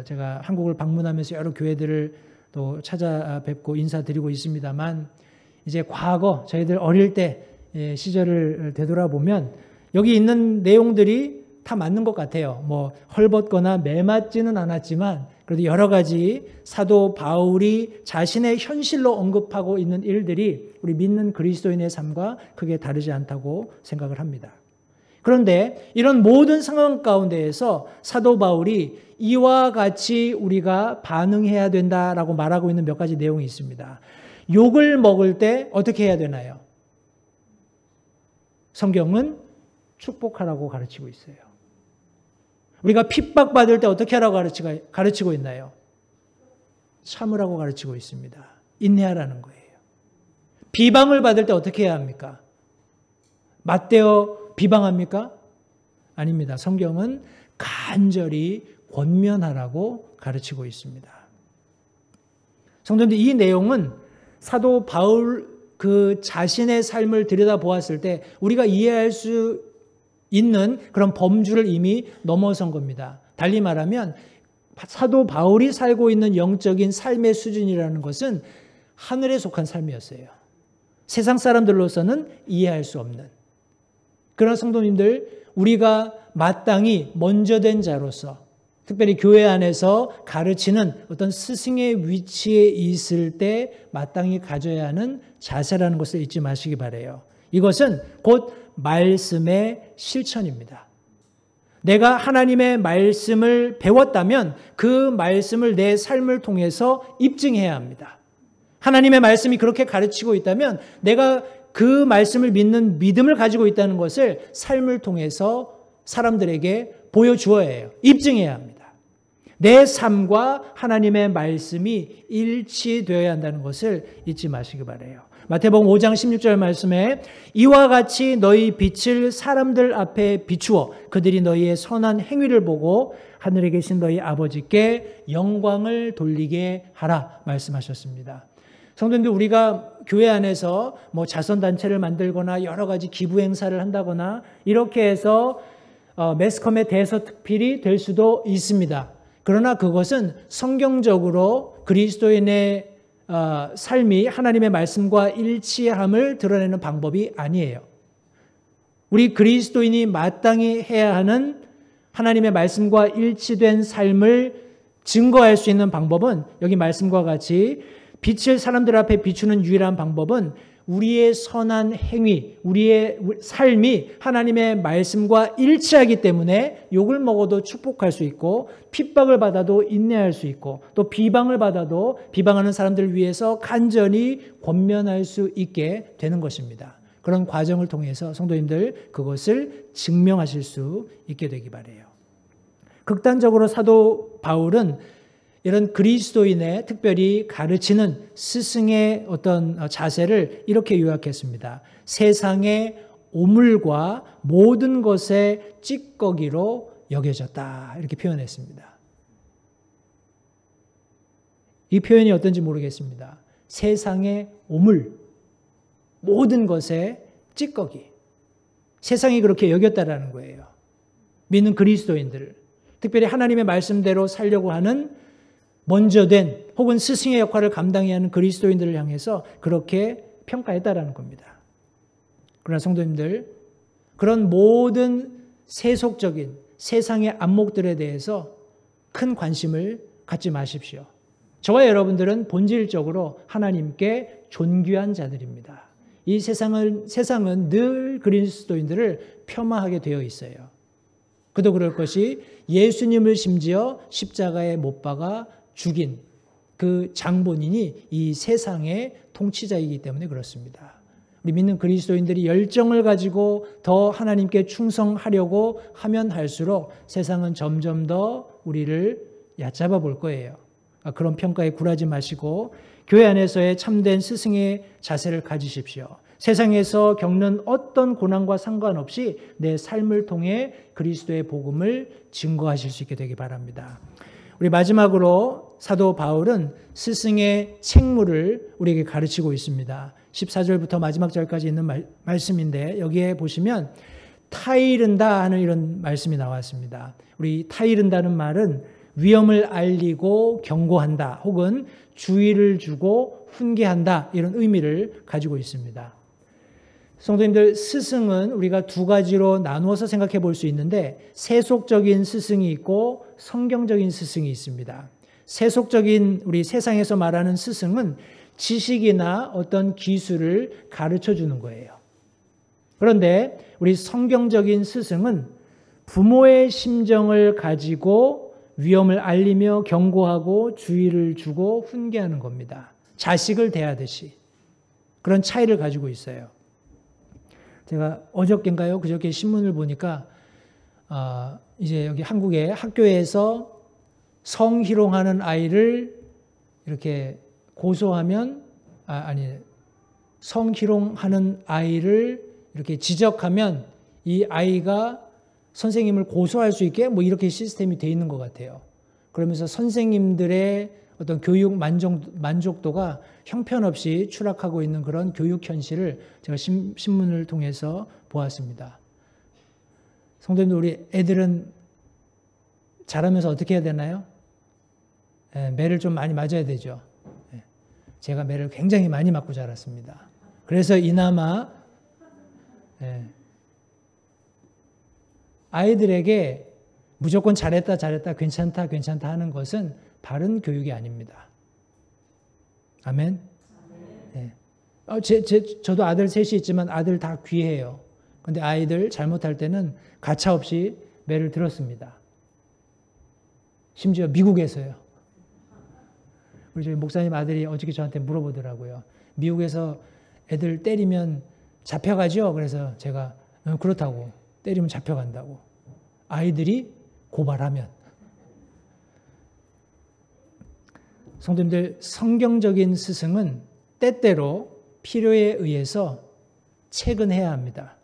제가 한국을 방문하면서 여러 교회들을 또 찾아뵙고 인사드리고 있습니다만 이제 과거 저희들 어릴 때 시절을 되돌아보면 여기 있는 내용들이 다 맞는 것 같아요. 뭐 헐벗거나 매맞지는 않았지만 그래도 여러 가지 사도 바울이 자신의 현실로 언급하고 있는 일들이 우리 믿는 그리스도인의 삶과 크게 다르지 않다고 생각을 합니다. 그런데 이런 모든 상황 가운데에서 사도 바울이 이와 같이 우리가 반응해야 된다라고 말하고 있는 몇 가지 내용이 있습니다. 욕을 먹을 때 어떻게 해야 되나요? 성경은 축복하라고 가르치고 있어요. 우리가 핍박받을 때 어떻게 하라고 가르치고 있나요? 참으라고 가르치고 있습니다. 인내하라는 거예요. 비방을 받을 때 어떻게 해야 합니까? 맞대어 비방합니까? 아닙니다. 성경은 간절히 권면하라고 가르치고 있습니다. 성도님들, 이 내용은 사도 바울 그 자신의 삶을 들여다보았을 때 우리가 이해할 수 있는 그런 범주를 이미 넘어선 겁니다. 달리 말하면 사도 바울이 살고 있는 영적인 삶의 수준이라는 것은 하늘에 속한 삶이었어요. 세상 사람들로서는 이해할 수 없는. 그러나 성도님들, 우리가 마땅히 먼저 된 자로서 특별히 교회 안에서 가르치는 어떤 스승의 위치에 있을 때 마땅히 가져야 하는 자세라는 것을 잊지 마시기 바라요. 이것은 곧 말씀의 실천입니다. 내가 하나님의 말씀을 배웠다면 그 말씀을 내 삶을 통해서 입증해야 합니다. 하나님의 말씀이 그렇게 가르치고 있다면 내가 그 말씀을 믿는 믿음을 가지고 있다는 것을 삶을 통해서 사람들에게 보여주어야 해요. 입증해야 합니다. 내 삶과 하나님의 말씀이 일치되어야 한다는 것을 잊지 마시기 바라요. 마태복음 5장 16절 말씀에 이와 같이 너희 빛을 사람들 앞에 비추어 그들이 너희의 선한 행위를 보고 하늘에 계신 너희 아버지께 영광을 돌리게 하라 말씀하셨습니다. 성도님들, 우리가 교회 안에서 뭐 자선단체를 만들거나 여러 가지 기부 행사를 한다거나 이렇게 해서 매스컴의 대서특필이 될 수도 있습니다. 그러나 그것은 성경적으로 그리스도인의 삶이 하나님의 말씀과 일치함을 드러내는 방법이 아니에요. 우리 그리스도인이 마땅히 해야 하는 하나님의 말씀과 일치된 삶을 증거할 수 있는 방법은 여기 말씀과 같이 빛을 사람들 앞에 비추는 유일한 방법은 우리의 선한 행위, 우리의 삶이 하나님의 말씀과 일치하기 때문에 욕을 먹어도 축복할 수 있고 핍박을 받아도 인내할 수 있고 또 비방을 받아도 비방하는 사람들을 위해서 간절히 권면할 수 있게 되는 것입니다. 그런 과정을 통해서 성도님들 그것을 증명하실 수 있게 되기 바라요. 극단적으로 사도 바울은 이런 그리스도인의 특별히 가르치는 스승의 어떤 자세를 이렇게 요약했습니다. 세상의 오물과 모든 것의 찌꺼기로 여겨졌다. 이렇게 표현했습니다. 이 표현이 어떤지 모르겠습니다. 세상의 오물, 모든 것의 찌꺼기. 세상이 그렇게 여겼다라는 거예요. 믿는 그리스도인들을, 특별히 하나님의 말씀대로 살려고 하는 먼저 된 혹은 스승의 역할을 감당해야 하는 그리스도인들을 향해서 그렇게 평가했다라는 겁니다. 그러나 성도님들, 그런 모든 세속적인 세상의 안목들에 대해서 큰 관심을 갖지 마십시오. 저와 여러분들은 본질적으로 하나님께 존귀한 자들입니다. 이 세상은 늘 그리스도인들을 폄하하게 되어 있어요. 그도 그럴 것이 예수님을 심지어 십자가에 못 박아 죽인 그 장본인이 이 세상의 통치자이기 때문에 그렇습니다. 우리 믿는 그리스도인들이 열정을 가지고 더 하나님께 충성하려고 하면 할수록 세상은 점점 더 우리를 얕잡아 볼 거예요. 그런 평가에 굴하지 마시고 교회 안에서의 참된 스승의 자세를 가지십시오. 세상에서 겪는 어떤 고난과 상관없이 내 삶을 통해 그리스도의 복음을 증거하실 수 있게 되기 바랍니다. 우리 마지막으로 사도 바울은 스승의 책무를 우리에게 가르치고 있습니다. 14절부터 마지막 절까지 있는 말씀인데 여기에 보시면 타이른다 하는 이런 말씀이 나왔습니다. 우리 타이른다는 말은 위험을 알리고 경고한다 혹은 주의를 주고 훈계한다 이런 의미를 가지고 있습니다. 성도님들, 스승은 우리가 두 가지로 나누어서 생각해 볼 수 있는데 세속적인 스승이 있고 성경적인 스승이 있습니다. 세속적인 우리 세상에서 말하는 스승은 지식이나 어떤 기술을 가르쳐 주는 거예요. 그런데 우리 성경적인 스승은 부모의 심정을 가지고 위험을 알리며 경고하고 주의를 주고 훈계하는 겁니다. 자식을 대하듯이. 그런 차이를 가지고 있어요. 제가 어저께인가요? 그저께 신문을 보니까 이제 여기 한국의 학교에서 성희롱하는 아이를 이렇게 고소하면 성희롱하는 아이를 이렇게 지적하면 이 아이가 선생님을 고소할 수 있게 뭐 이렇게 시스템이 돼 있는 것 같아요. 그러면서 선생님들의 어떤 교육 만족도가 형편없이 추락하고 있는 그런 교육 현실을 제가 신문을 통해서 보았습니다. 성도님들, 우리 애들은 자라면서 어떻게 해야 되나요? 매를 좀 많이 맞아야 되죠. 제가 매를 굉장히 많이 맞고 자랐습니다. 그래서 이나마 아이들에게 무조건 잘했다 괜찮다 하는 것은 바른 교육이 아닙니다. 아멘. 네. 저도 아들 셋이 있지만 아들 다 귀해요. 근데 아이들 잘못할 때는 가차없이 매를 들었습니다. 심지어 미국에서요. 우리 저희 목사님 아들이 어저께 저한테 물어보더라고요. 미국에서 애들 때리면 잡혀가죠? 그래서 제가 그렇다고. 때리면 잡혀간다고. 아이들이 고발하면. 성도님들, 성경적인 스승은 때때로 필요에 의해서 체근해야 합니다.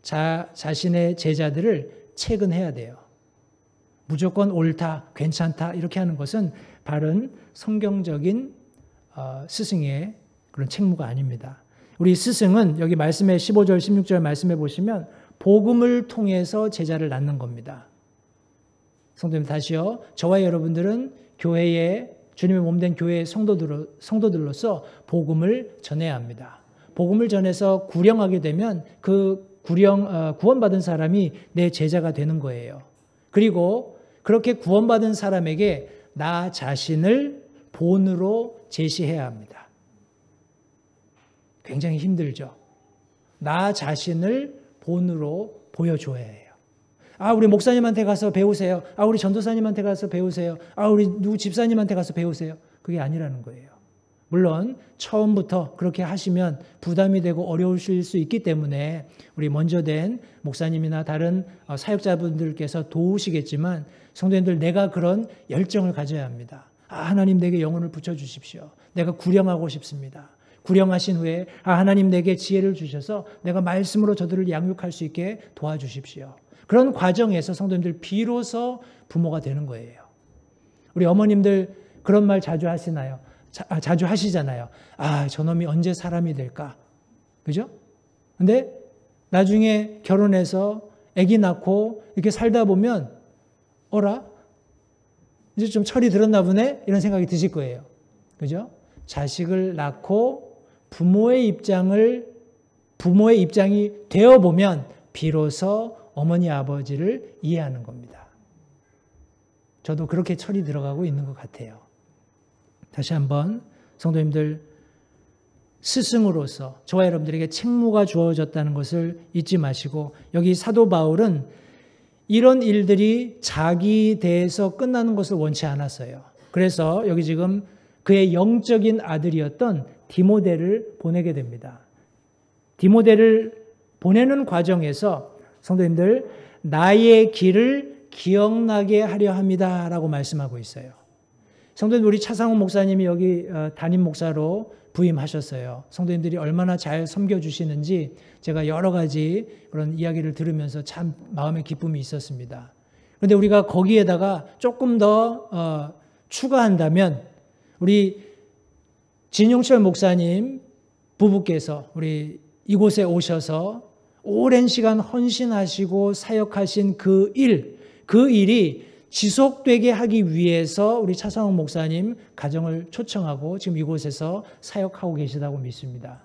자신의 제자들을 체근해야 돼요. 무조건 옳다, 괜찮다 이렇게 하는 것은 바른 성경적인 스승의 그런 책무가 아닙니다. 우리 스승은 여기 말씀에 15절, 16절 말씀해 보시면 복음을 통해서 제자를 낳는 겁니다. 성도님, 다시요. 저와 여러분들은 교회에 주님의 몸된 교회의 성도들로서 복음을 전해야 합니다. 복음을 전해서 구령하게 되면 그 구원받은 사람이 내 제자가 되는 거예요. 그리고 그렇게 구원받은 사람에게 나 자신을 본으로 제시해야 합니다. 굉장히 힘들죠. 나 자신을 본으로 보여줘야 해요. 우리 목사님한테 가서 배우세요. 우리 전도사님한테 가서 배우세요. 우리 누구 집사님한테 가서 배우세요. 그게 아니라는 거예요. 물론 처음부터 그렇게 하시면 부담이 되고 어려우실 수 있기 때문에 우리 먼저 된 목사님이나 다른 사역자분들께서 도우시겠지만 성도님들, 내가 그런 열정을 가져야 합니다. 하나님 내게 영혼을 붙여주십시오. 내가 구령하고 싶습니다. 구령하신 후에 하나님 내게 지혜를 주셔서 내가 말씀으로 저들을 양육할 수 있게 도와주십시오. 그런 과정에서 성도님들 비로소 부모가 되는 거예요. 우리 어머님들 그런 말 자주 하시나요? 자주 하시잖아요. 저놈이 언제 사람이 될까? 그죠? 근데 나중에 결혼해서 아기 낳고 이렇게 살다 보면 어라? 이제 좀 철이 들었나 보네? 이런 생각이 드실 거예요. 그죠? 자식을 낳고 부모의 입장이 되어보면 비로소 어머니 아버지를 이해하는 겁니다. 저도 그렇게 철이 들어가고 있는 것 같아요. 다시 한번 성도님들, 스승으로서 저와 여러분들에게 책무가 주어졌다는 것을 잊지 마시고, 여기 사도 바울은 이런 일들이 자기 대해서 끝나는 것을 원치 않았어요. 그래서 여기 지금 그의 영적인 아들이었던 디모데를 보내게 됩니다. 디모데를 보내는 과정에서 성도님들, 나의 길을 기억나게 하려 합니다 라고 말씀하고 있어요. 성도님, 우리 차상훈 목사님이 여기 담임 목사로 부임하셨어요. 성도님들이 얼마나 잘 섬겨주시는지 제가 여러 가지 그런 이야기를 들으면서 참 마음의 기쁨이 있었습니다. 그런데 우리가 거기에다가 조금 더 추가한다면 우리 진용철 목사님 부부께서 우리 이곳에 오셔서 오랜 시간 헌신하시고 사역하신 그 일이 지속되게 하기 위해서 우리 차상욱 목사님 가정을 초청하고 지금 이곳에서 사역하고 계시다고 믿습니다.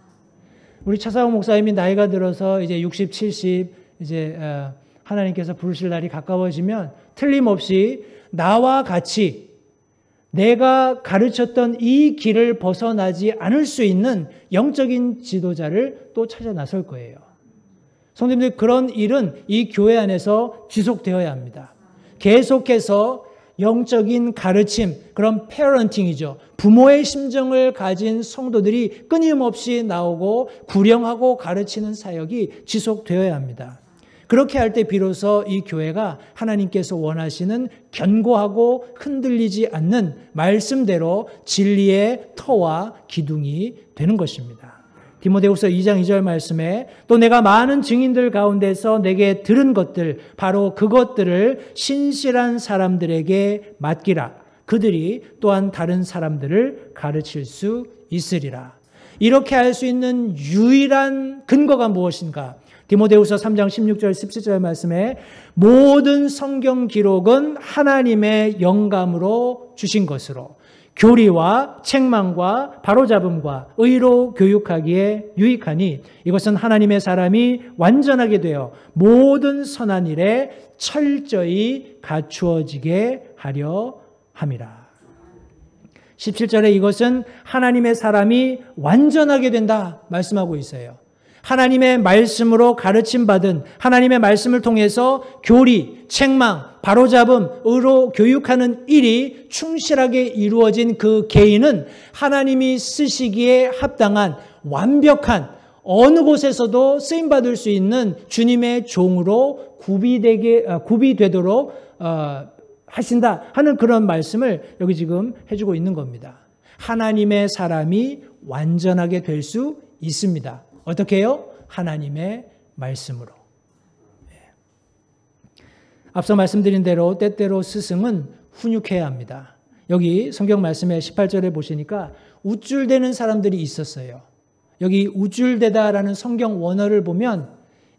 우리 차상욱 목사님이 나이가 들어서 이제 60, 70 이제 하나님께서 부르실 날이 가까워지면 틀림없이 나와 같이 내가 가르쳤던 이 길을 벗어나지 않을 수 있는 영적인 지도자를 또 찾아 나설 거예요. 성도님들, 그런 일은 이 교회 안에서 지속되어야 합니다. 계속해서 영적인 가르침, 그런 패런팅이죠. 부모의 심정을 가진 성도들이 끊임없이 나오고 구령하고 가르치는 사역이 지속되어야 합니다. 그렇게 할 때 비로소 이 교회가 하나님께서 원하시는 견고하고 흔들리지 않는 말씀대로 진리의 터와 기둥이 되는 것입니다. 디모데후서 2장 2절 말씀에 또 내가 많은 증인들 가운데서 내게 들은 것들 바로 그것들을 신실한 사람들에게 맡기라. 그들이 또한 다른 사람들을 가르칠 수 있으리라. 이렇게 할 수 있는 유일한 근거가 무엇인가? 디모데후서 3장 16절 17절 말씀에 모든 성경 기록은 하나님의 영감으로 주신 것으로 교리와 책망과 바로잡음과 의로 교육하기에 유익하니 이것은 하나님의 사람이 완전하게 되어 모든 선한 일에 철저히 갖추어지게 하려 함이라. 17절에 이것은 하나님의 사람이 완전하게 된다 말씀하고 있어요. 하나님의 말씀으로 가르침받은 하나님의 말씀을 통해서 교리, 책망, 바로잡음, 의로 교육하는 일이 충실하게 이루어진 그 개인은 하나님이 쓰시기에 합당한 완벽한 어느 곳에서도 쓰임받을 수 있는 주님의 종으로 구비되도록 하신다 하는 그런 말씀을 여기 지금 해주고 있는 겁니다. 하나님의 사람이 완전하게 될 수 있습니다. 어떻게 해요? 하나님의 말씀으로. 앞서 말씀드린 대로 때때로 스승은 훈육해야 합니다. 여기 성경 말씀에 18절에 보시니까 우쭐대는 사람들이 있었어요. 여기 우쭐대다라는 성경 원어를 보면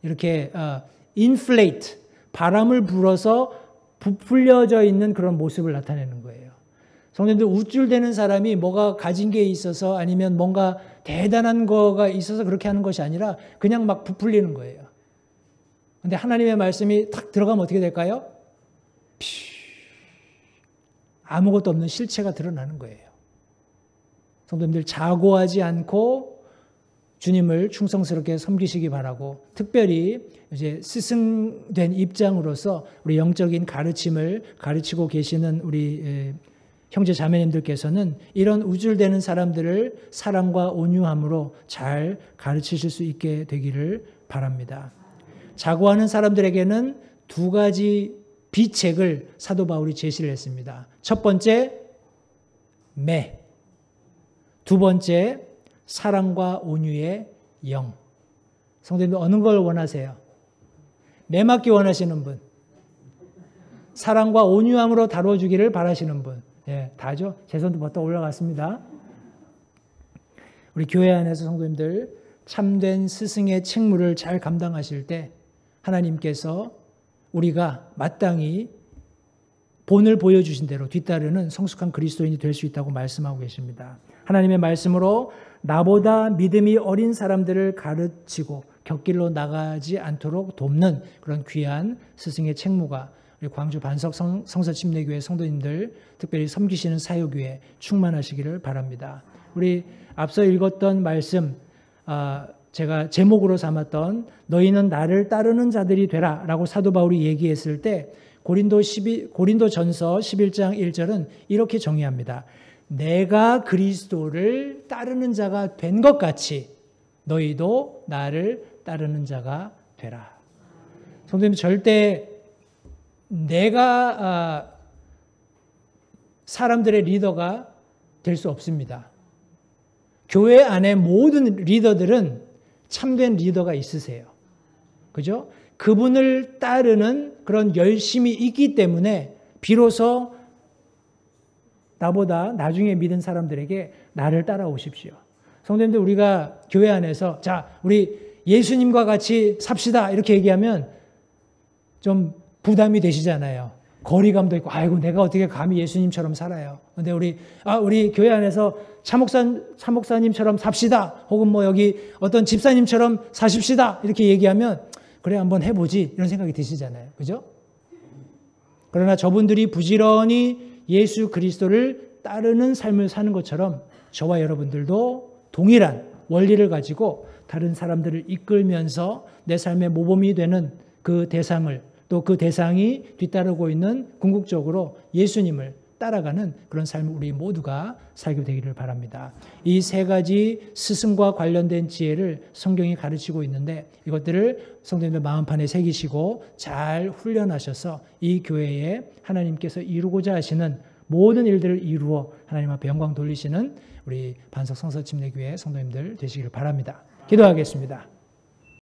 이렇게 inflate, 바람을 불어서 부풀려져 있는 그런 모습을 나타내는 거예요. 성도님들, 우쭐대는 사람이 뭐가 가진 게 있어서 아니면 뭔가 대단한 거가 있어서 그렇게 하는 것이 아니라 그냥 막 부풀리는 거예요. 근데 하나님의 말씀이 탁 들어가면 어떻게 될까요? 아무것도 없는 실체가 드러나는 거예요. 성도님들, 자고하지 않고 주님을 충성스럽게 섬기시기 바라고, 특별히 이제 스승된 입장으로서 우리 영적인 가르침을 가르치고 계시는 우리 형제 자매님들께서는 이런 우쭐대는 사람들을 사랑과 온유함으로 잘 가르치실 수 있게 되기를 바랍니다. 자고하는 사람들에게는 두 가지 비책을 사도 바울이 제시를 했습니다. 첫 번째, 매. 두 번째, 사랑과 온유의 영. 성도님들, 어느 걸 원하세요? 매 맞기 원하시는 분, 사랑과 온유함으로 다뤄주기를 바라시는 분. 예, 다죠? 제 손도 버터 올라갔습니다. 우리 교회 안에서 성도님들, 참된 스승의 책무를 잘 감당하실 때 하나님께서 우리가 마땅히 본을 보여주신 대로 뒤따르는 성숙한 그리스도인이 될 수 있다고 말씀하고 계십니다. 하나님의 말씀으로 나보다 믿음이 어린 사람들을 가르치고 곁길로 나가지 않도록 돕는 그런 귀한 스승의 책무가 우리 광주 반석 성서침례교회 성도님들, 특별히 섬기시는 사역위에 충만하시기를 바랍니다. 우리 앞서 읽었던 말씀, 제가 제목으로 삼았던 너희는 나를 따르는 자들이 되라 라고 사도 바울이 얘기했을 때 고린도전서 11장 1절은 이렇게 정의합니다. 내가 그리스도를 따르는 자가 된 것 같이 너희도 나를 따르는 자가 되라. 성도님, 절대 내가 사람들의 리더가 될 수 없습니다. 교회 안에 모든 리더들은 참된 리더가 있으세요. 그죠? 그분을 따르는 그런 열심이 있기 때문에 비로소 나보다 나중에 믿은 사람들에게 나를 따라오십시오. 성도님들, 우리가 교회 안에서 자, 우리 예수님과 같이 삽시다 이렇게 얘기하면 좀 부담이 되시잖아요. 거리감도 있고, 아이고 내가 어떻게 감히 예수님처럼 살아요. 근데 우리 교회 안에서 차목사님처럼 삽시다. 혹은 뭐 여기 어떤 집사님처럼 사십시다. 이렇게 얘기하면 그래 한번 해보지 이런 생각이 드시잖아요. 그죠? 그러나 저분들이 부지런히 예수 그리스도를 따르는 삶을 사는 것처럼 저와 여러분들도 동일한 원리를 가지고 다른 사람들을 이끌면서 내 삶의 모범이 되는 그 대상을, 또 그 대상이 뒤따르고 있는 궁극적으로 예수님을 따라가는 그런 삶을 우리 모두가 살게 되기를 바랍니다. 이 세 가지 스승과 관련된 지혜를 성경이 가르치고 있는데 이것들을 성도님들 마음판에 새기시고 잘 훈련하셔서 이 교회에 하나님께서 이루고자 하시는 모든 일들을 이루어 하나님 앞에 영광 돌리시는 우리 반석 성서침례교회 성도님들 되시기를 바랍니다. 기도하겠습니다.